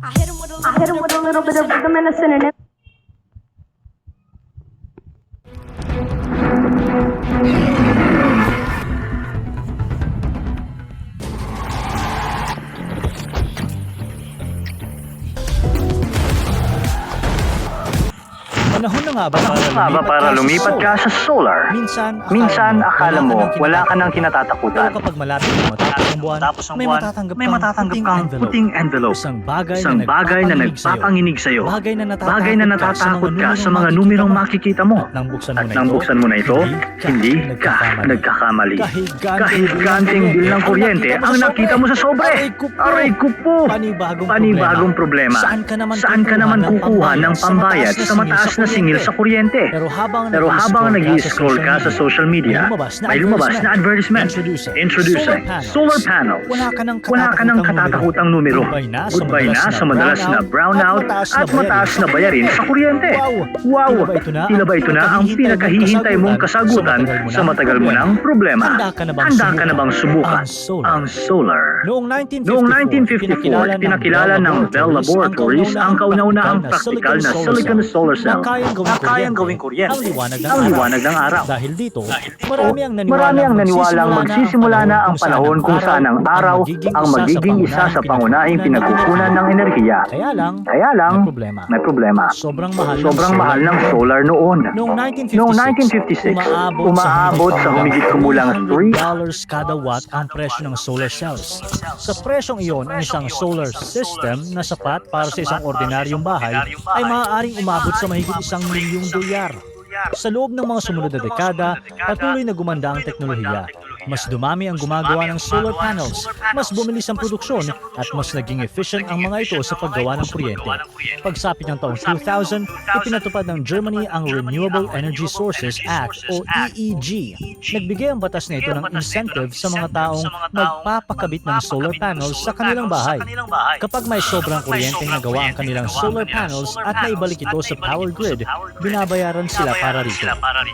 I hit him with a little bit of rhythm and a synonym. Panahon na nga ba para lumipat ka sa solar? Minsan, akala mo wala ka nang kinatatakutan. Pero kapag malapit na matapos ang buwan, may matatanggap kang puting envelope. Isang bagay na nagpapanginig sa'yo. Bagay na natatakot ka sa mga numerong makikita mo. Nang buksan Nang buksan mo na ito, hindi ka nagkakamali. Kahit ganting bil ng kuryente ang nakita mo sa sobre. Aray ko po! Panibagong problema. Saan ka naman kukuha ng pambayad sa mataas na singil sa kuryente? Pero habang nag-i-scroll ka sa social media, may lumabas na advertisement. Introducing solar panels. Wala ka nang katatakutang numero. Goodbye na sa madalas na brownout at mataas na bayarin sa kuryente. Wow! Tila ba ito na ang pinakahihintay mong kasagutan sa matagal mo ng problema? Handa ka na bang subukan ang solar? Noong 1954, pinakilala ng Bell Laboratories ang kauna-unahang praktikal na silicon solar cell na kayang gawing kuryente ang liwanag ng araw. Dahil dito, marami ang naniwalang magsisimula na ang panahon kung saan ang araw ang magiging isa sa pangunahing pinagkukunan ng enerhiya. Kaya lang, may problema. Sobrang mahal ng solar noon. Noong 1956, umaabot sa humigit kumulang $3 kada watt ang presyo ng solar cells. Sa presyong iyon, ang isang solar system na sapat para sa isang ordinaryong bahay ay maaaring umabot sa mahigit $1,000,000. Sa loob ng mga sumunod na dekada, patuloy na gumanda ang teknolohiya. Mas dumami ang gumagawa ng solar panels, mas bumilis ang produksyon, at mas naging efficient ang mga ito sa paggawa ng kuryente. Pagsapit ng taong 2000, ipinatupad ng Germany ang Renewable Energy Sources Act o EEG. Nagbigay ang batas na ito ng incentive sa mga taong magpapakabit ng solar panels sa kanilang bahay. Kapag may sobrang kuryenteng nagawa ang kanilang solar panels at naibalik ito sa power grid, binabayaran sila para rito.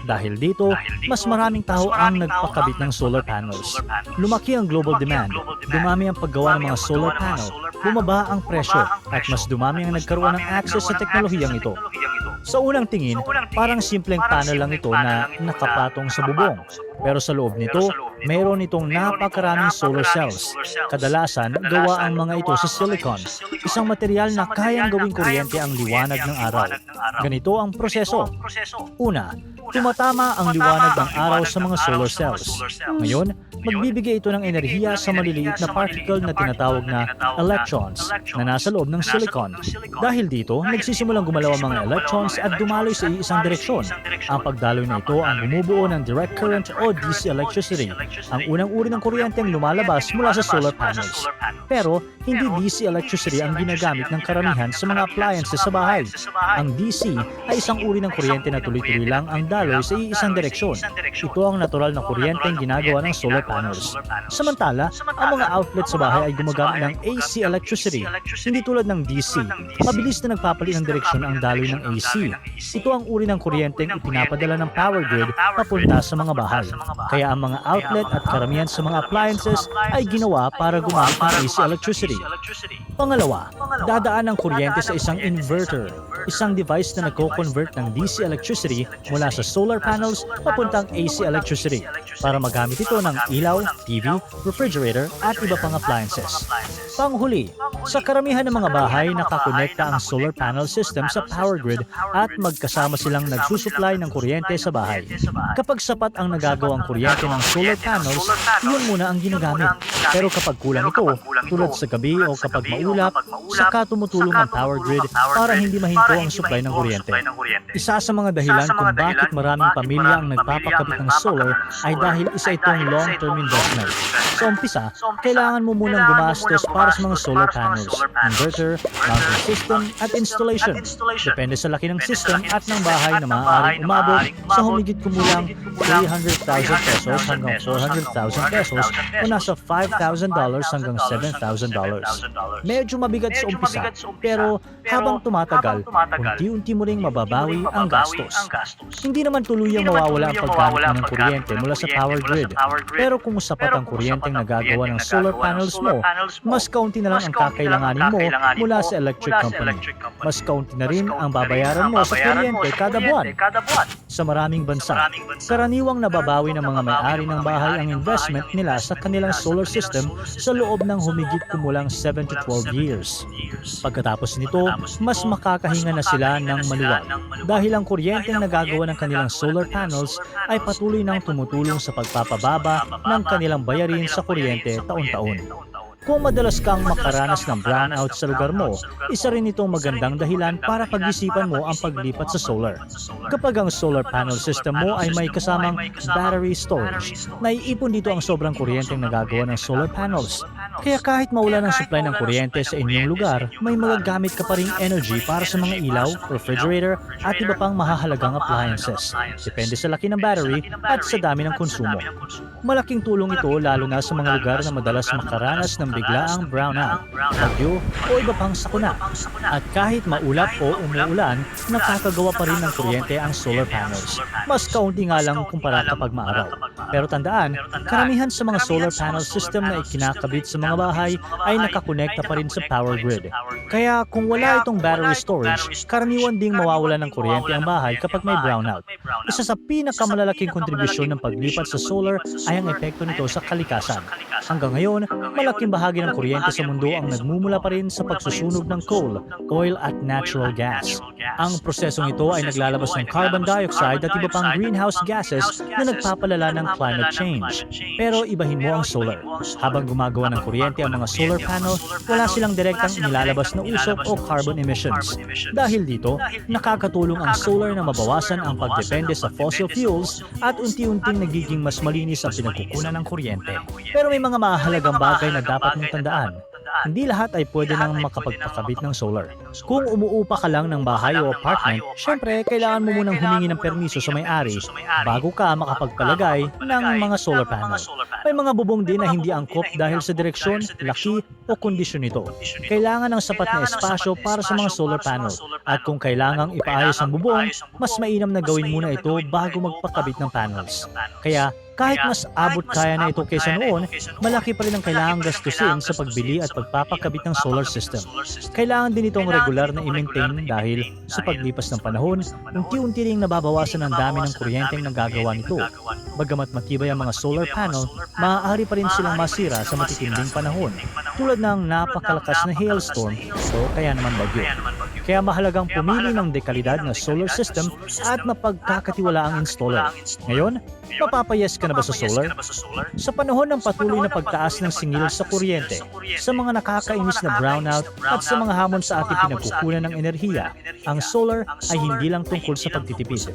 Dahil dito, mas maraming tao ang nagpakabit ng solar panels. Lumaki ang global demand, dumami ang paggawa ng mga solar panel, bumaba ang presyo, at mas dumami ang nagkaroon ng access sa teknolohiyang ito. Sa unang tingin, parang simpleng panel lang ito na nakapatong sa bubong. Pero sa loob nito, mayroon itong napakaraming solar cells. Kadalasan, gawa ang mga ito sa silicon, isang material na kayang gawing kuryente ang liwanag ng araw. Ganito ang proseso. Una, tumatama ang liwanag ng araw sa mga solar cells. Ngayon, magbibigay ito ng enerhiya sa maliliit na particle na tinatawag na electrons na nasa loob ng silicon. Dahil dito, nagsisimulang gumalaw ang mga electrons at dumaloy sa isang direksyon. Ang pagdaloy na ito ang bumubuo ng direct current o DC electricity, ang unang uri ng kuryenteng lumalabas mula sa solar panels. Pero, hindi DC electricity ang ginagamit ng karamihan sa mga appliances sa bahay. Ang DC ay isang uri ng kuryente na tuloy-tuloy lang ang daloy sa iisang direksyon. Ito ang natural na kuryenteng ginagawa ng solar panels. Samantala, ang mga outlet sa bahay ay gumagamit ng AC electricity, hindi tulad ng DC. Mabilis na nagpapalit ng direksyon ang daloy ng AC. Ito ang uri ng kuryenteng ipinapadala ng power grid papunta sa mga bahay. Kaya ang mga outlet at karamihan sa mga appliances ay ginawa para gumamit ng AC electricity. Pangalawa, dadaan ang kuryente sa isang inverter, isang device na nagko-convert ng DC electricity mula sa solar panels papuntang AC electricity para magamit ito ng ilaw, TV, refrigerator at iba pang appliances. Panghuli, sa karamihan ng mga bahay nakakonekta ang solar panel system sa power grid at magkasama silang nagsusupply ng kuryente sa bahay. Kapag sapat ang nagagawang kuryente ng solar panels, iyon muna ang ginagamit. Pero kapag kulang ito, tulad sa gabi o kapag maulap, saka tumutulong ang power grid para hindi mahinto ang supply ng kuryente. Isa sa mga dahilan kung bakit maraming pamilya ang nagpapakabit ng solar ay dahil isa itong long-term investment. Sa umpisa, kailangan mo munang gumastos para sa mga solar panels, inverter, mounting system, at installation. Depende sa laki ng system at ng bahay na maaaring umabot sa humigit kumulang 300,000 pesos hanggang 400,000 pesos o nasa $5,000 hanggang $7,000. Medyo mabigat sa umpisa, pero habang tumatagal, unti-unti mo ring mababawi ang gastos. Hindi naman tuluyang mawawala ang paggamit mo ng kuryente mula sa power grid. Pero kung sapat ang kuryenteng nagagawa ng solar panels mo, mas kaunti na lang ang kakailanganin mo mula sa electric company. Mas kaunti na rin ang babayaran mo sa kuryente kada buwan. Sa maraming bansa, karaniwang nababawi ng mga may-ari ng bahay ang investment nila sa kanilang solar system sa loob ng humigit kumulang 7 to 12 years. Pagkatapos nito, mas makakahinga na sila ng maluwag dahil ang kuryenteng nagagawa ng kanilang solar panels ay patuloy nang tumutulong sa pagpapababa ng kanilang bayarin sa kuryente taon-taon. Kung madalas kang makaranas ng brownout sa lugar mo, isa rin itong magandang dahilan para pag-isipan mo ang paglipat sa solar. Kapag ang solar panel system mo ay may kasamang battery storage, naiipon dito ang sobrang kuryenteng nagagawa ng solar panels. Kaya kahit mawala ng supply ng kuryente sa inyong lugar, may magagamit ka pa ring energy para sa mga ilaw, refrigerator, at iba pang mahahalagang appliances. Depende sa laki ng battery at sa dami ng konsumo. Malaking tulong ito lalo na sa mga lugar na madalas makaranas ng biglaang brownout, bagyo o iba pang sakuna. At kahit maulap o umuulan, nakakagawa pa rin ng kuryente ang solar panels. Mas kaunti nga lang kumpara kapag maaraw. Pero tandaan, karamihan sa mga solar panel system na ikinakabit sa mga bahay ay nakakonekta pa rin sa power grid. Kaya kung wala itong battery storage, karaniwan ding mawawala ng kuryente ang bahay kapag may brownout. Isa sa pinakamalalaking kontribusyon ng paglipat sa solar ay ang epekto nito sa kalikasan. Hanggang ngayon, malaking bahagi ng kuryente sa mundo ang nagmumula pa rin sa pagsusunog ng coal, oil at natural gas. Ang prosesong ito ay naglalabas ng carbon dioxide at iba pang greenhouse gases na nagpapalala ng climate change. Pero ibahin mo ang solar. Habang gumagawa ng kuryente ang mga solar panel, wala silang direktang inilalabas na usok o carbon emissions. Dahil dito, nakakatulong ang solar na mabawasan ang pagdepende sa fossil fuels at unti-unting nagiging mas malinis ang pinagkukunan ng kuryente. Pero may mga mahalagang bagay na dapat mong tandaan. Hindi lahat ay pwede nang makapagpakabit ng solar. Kung umuupa ka lang ng bahay o apartment, syempre kailangan mo munang humingi ng permiso sa may-ari bago ka makapagpalagay ng mga solar panel. May mga bubong din na hindi angkop dahil sa direksyon, laki o kondisyon nito. Kailangan ng sapat na espasyo para sa mga solar panel. At kung kailangang ipaayos ang bubong, mas mainam na gawin muna ito bago magpakabit ng panels. Kaya kahit mas abot kaya na ito kaysa noon, malaki pa rin ang kailangang gastusin sa pagbili at pagpapakabit ng solar system. Kailangan din itong regular na i-maintain dahil sa paglipas ng panahon, unti-unti ring nababawasan ang dami ng kuryenteng nagagawa nito. Bagamat matibay ang mga solar panel, maaari pa rin silang masira sa matitinding panahon, tulad ng napakalakas na hailstorm o kaya naman bagyo. Kaya mahalagang pumili ng dekalidad na solar system at mapagkakatiwala ang installer. Ngayon, mapapayas ka na ba sa solar? Sa panahon ng patuloy na pagtaas ng singil sa kuryente, sa mga nakakainis na brownout at sa mga hamon sa ating pinagkukunan ng enerhiya, ang solar ay hindi lang tungkol sa pagtitipid.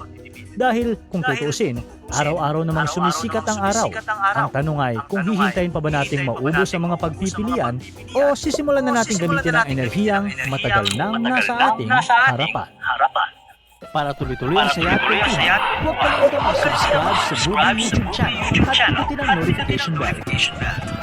Dahil kung tutuusin, araw-araw namang sumisikat ang araw. Ang tanong ay kung hihintayin pa ba nating maubos ang mga pagpipilian o sisimulan na natin gamitin ang enerhiyang matagal nang nasa ating harapan. Para tuloy-tuloy ang saya at kwentuhan, huwag kalimutang mag-subscribe sa Boogie YouTube channel at pindutin ang notification bell.